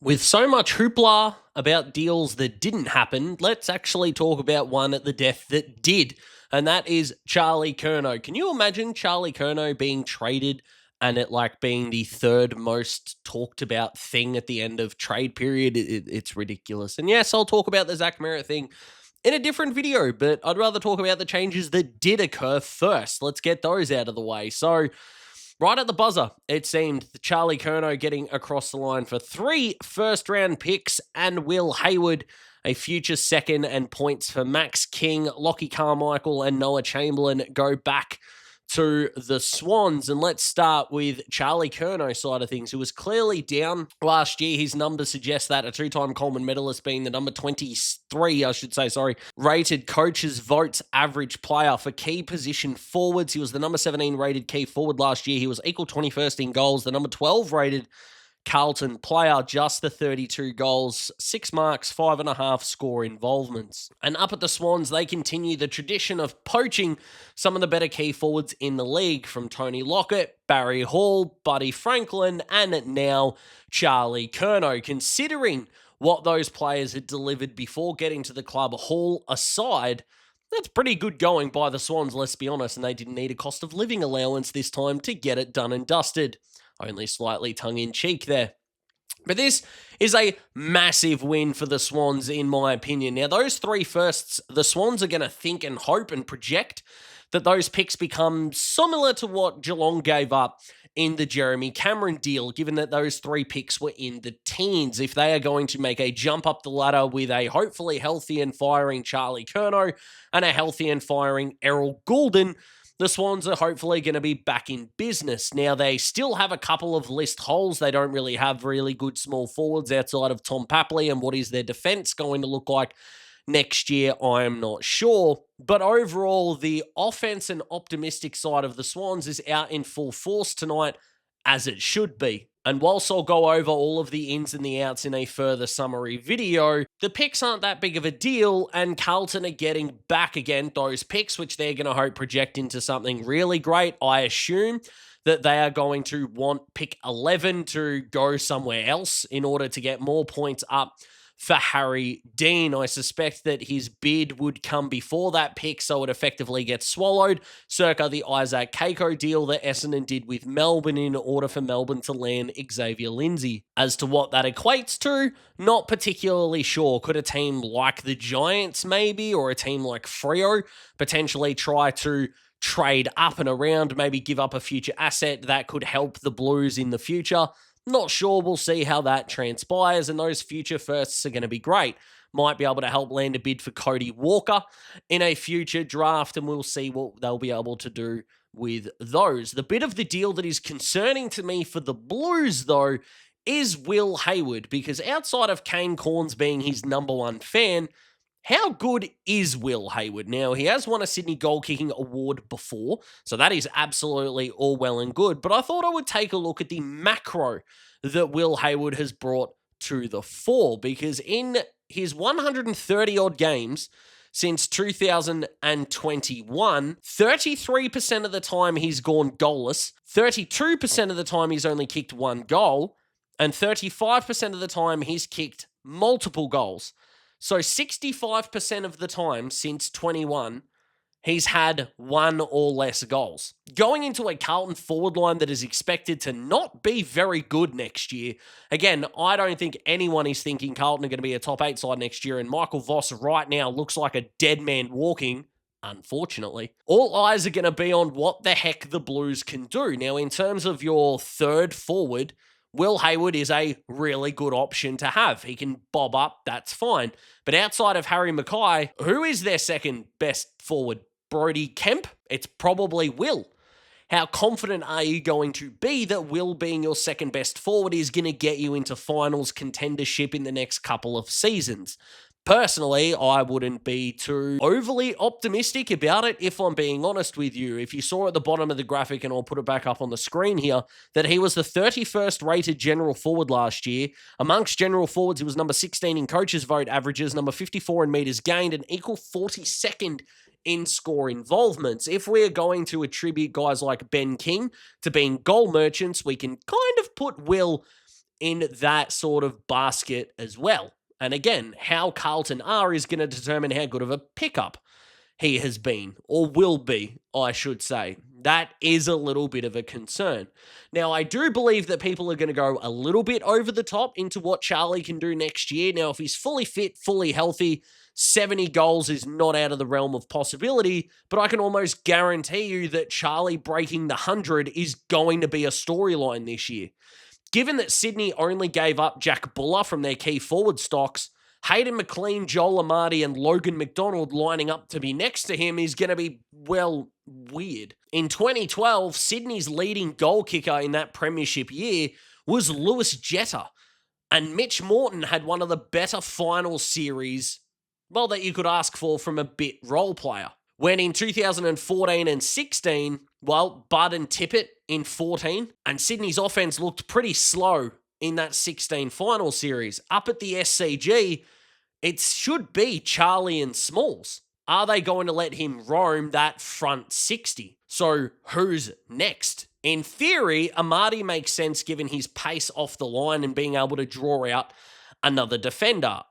With so much hoopla about deals that didn't happen, let's actually talk about one at the death that did, and that is Charlie Curnow. Can you imagine Charlie Curnow being traded and it like being the third most talked about thing at the end of trade period? It's ridiculous. And yes, I'll talk about the Zach Merritt thing in a different video, but I'd rather talk about the changes that did occur first. Let's get those out of the way. So, right at the buzzer, it seemed Charlie Curnow getting across the line for 3 first-round picks and Will Hayward, a future second, and points for Max King, Lockie Carmichael, and Noah Chamberlain go back to the Swans. And let's start with Charlie Curnow side of things, who was clearly down last year. His numbers suggest that, a two-time Coleman medalist, being the number 23, rated coaches' votes average player for key position forwards. He was the number 17 rated key forward last year. He was equal 21st in goals, the number 12 rated Carlton player, just the 32 goals, 6 marks, 5.5 score involvements. And up at the Swans, they continue the tradition of poaching some of the better key forwards in the league, from Tony Lockett, Barry Hall, Buddy Franklin, and now Charlie Curnow. Considering what those players had delivered before getting to the club, Hall aside, that's pretty good going by the Swans, let's be honest, and they didn't need a cost of living allowance this time to get it done and dusted. Only slightly tongue-in-cheek there. But this is a massive win for the Swans, in my opinion. Now, those 3 firsts, the Swans are going to think and hope and project that those picks become similar to what Geelong gave up in the Jeremy Cameron deal, given that those 3 picks were in the teens. If they are going to make a jump up the ladder with a hopefully healthy and firing Charlie Curnow and a healthy and firing Errol Goulden, the Swans are hopefully going to be back in business. Now, they still have a couple of list holes. They don't really have really good small forwards outside of Tom Papley, and what is their defense going to look like next year, I am not sure. But overall, the offense and optimistic side of the Swans is out in full force tonight, as it should be. And whilst I'll go over all of the ins and the outs in a further summary video, the picks aren't that big of a deal, and Carlton are getting back again those picks, which they're going to hope project into something really great. I assume that they are going to want pick 11 to go somewhere else in order to get more points up for Harry Dean. I suspect that his bid would come before that pick, so it effectively gets swallowed, circa the Isaac Keiko deal that Essendon did with Melbourne in order for Melbourne to land Xavier Lindsay. As to what that equates to, not particularly sure. Could a team like the Giants maybe, or a team like Freo potentially try to trade up and around, maybe give up a future asset that could help the Blues in the future? Not sure. We'll see how that transpires, and those future firsts are going to be great. Might be able to help land a bid for Cody Walker in a future draft, and we'll see what they'll be able to do with those. The bit of the deal that is concerning to me for the Blues, though, is Will Hayward, because outside of Kane Corns being his number 1 fan, how good is Will Hayward? Now, he has won a Sydney Goal Kicking Award before, so that is absolutely all well and good, but I thought I would take a look at the macro that Will Hayward has brought to the fore, because in his 130-odd games since 2021, 33% of the time he's gone goalless, 32% of the time he's only kicked 1 goal, and 35% of the time he's kicked multiple goals. So 65% of the time since 21, he's had 1 or less goals. Going into a Carlton forward line that is expected to not be very good next year. Again, I don't think anyone is thinking Carlton are going to be a top 8 side next year, and Michael Voss right now looks like a dead man walking, unfortunately. All eyes are going to be on what the heck the Blues can do. Now, in terms of your third forward, Will Hayward is a really good option to have. He can bob up, that's fine. But outside of Harry Mackay, who is their second best forward? Brodie Kemp? It's probably Will. How confident are you going to be that Will being your second best forward is going to get you into finals contendership in the next couple of seasons? Personally, I wouldn't be too overly optimistic about it, if I'm being honest with you. If you saw at the bottom of the graphic, and I'll put it back up on the screen here, that he was the 31st rated general forward last year. Amongst general forwards, he was number 16 in coaches' vote averages, number 54 in metres gained, and equal 42nd in score involvements. If we're going to attribute guys like Ben King to being goal merchants, we can kind of put Will in that sort of basket as well. And again, how Carlton are is going to determine how good of a pickup he has been, or will be, I should say. That is a little bit of a concern. Now, I do believe that people are going to go a little bit over the top into what Charlie can do next year. Now, if he's fully fit, fully healthy, 70 goals is not out of the realm of possibility, but I can almost guarantee you that Charlie breaking the 100 is going to be a storyline this year. Given that Sydney only gave up Jack Buller from their key forward stocks, Hayden McLean, Joel Amati, and Logan McDonald lining up to be next to him is going to be, well, weird. In 2012, Sydney's leading goal kicker in that premiership year was Lewis Jetta, and Mitch Morton had one of the better final series, well, that you could ask for from a bit role player. When in 2014 and 16, well, Bud and Tippett in 14, and Sydney's offense looked pretty slow in that 16 final series. Up at the SCG, it should be Charlie and Smalls. Are they going to let him roam that front 60? So who's next? In theory, Amati makes sense given his pace off the line and being able to draw out another defender.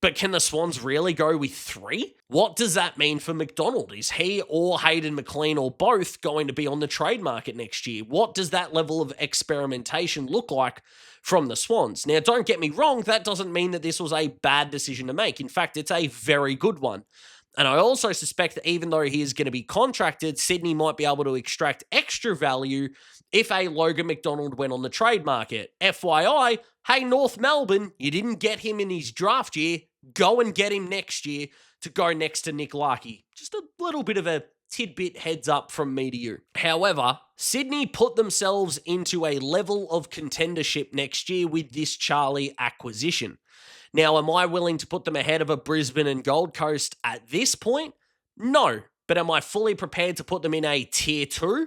But can the Swans really go with 3? What does that mean for McDonald? Is he or Hayden McLean or both going to be on the trade market next year? What does that level of experimentation look like from the Swans? Now, don't get me wrong, that doesn't mean that this was a bad decision to make. In fact, it's a very good one. And I also suspect that even though he is going to be contracted, Sydney might be able to extract extra value if a Logan McDonald went on the trade market. FYI, hey, North Melbourne, you didn't get him in his draft year. Go and get him next year to go next to Nick Larkey. Just a little bit of a tidbit heads up from me to you. However, Sydney put themselves into a level of contendership next year with this Charlie acquisition. Now, am I willing to put them ahead of a Brisbane and Gold Coast at this point? No. But am I fully prepared to put them in a tier 2?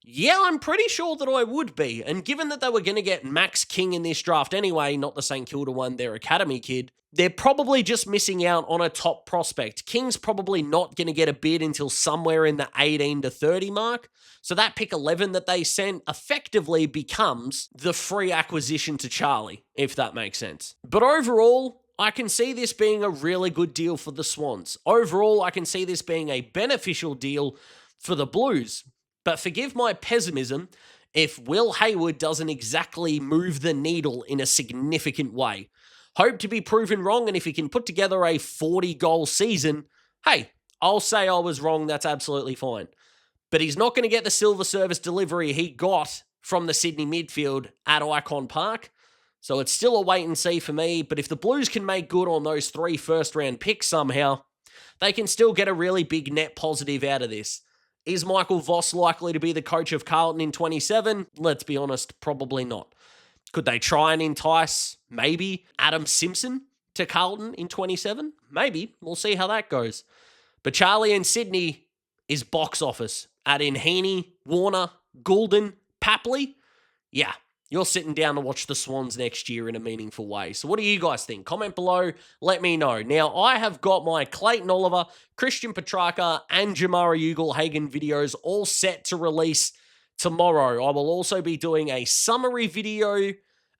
Yeah, I'm pretty sure that I would be. And given that they were going to get Max King in this draft anyway, not the St Kilda one, their academy kid, they're probably just missing out on a top prospect. King's probably not going to get a bid until somewhere in the 18 to 30 mark. So that pick 11 that they sent effectively becomes the free acquisition to Charlie, if that makes sense. But overall, I can see this being a really good deal for the Swans. Overall, I can see this being a beneficial deal for the Blues. But forgive my pessimism if Will Hayward doesn't exactly move the needle in a significant way. Hope to be proven wrong, and if he can put together a 40-goal season, hey, I'll say I was wrong, that's absolutely fine. But he's not going to get the silver service delivery he got from the Sydney midfield at Icon Park, so it's still a wait and see for me. But if the Blues can make good on those 3 first-round picks somehow, they can still get a really big net positive out of this. Is Michael Voss likely to be the coach of Carlton in 27? Let's be honest, probably not. Could they try and entice, maybe, Adam Simpson to Carlton in 27? Maybe. We'll see how that goes. But Charlie and Sydney is box office. Add in Heaney, Warner, Goulden, Papley. Yeah, you're sitting down to watch the Swans next year in a meaningful way. So what do you guys think? Comment below. Let me know. Now, I have got my Clayton Oliver, Christian Petrarca, and Jamara Ugle-Hagan videos all set to release tomorrow. I will also be doing a summary video,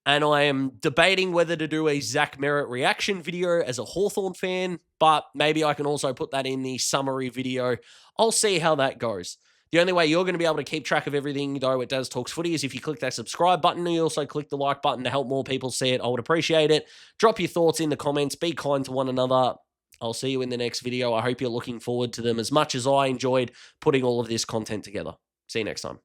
and I am debating whether to do a Zach Merritt reaction video as a Hawthorn fan, but maybe I can also put that in the summary video. I'll see how that goes. The only way you're going to be able to keep track of everything, though, it does Talks Footy, is if you click that subscribe button and you also click the like button to help more people see it. I would appreciate it. Drop your thoughts in the comments. Be kind to one another. I'll see you in the next video. I hope you're looking forward to them as much as I enjoyed putting all of this content together. See you next time.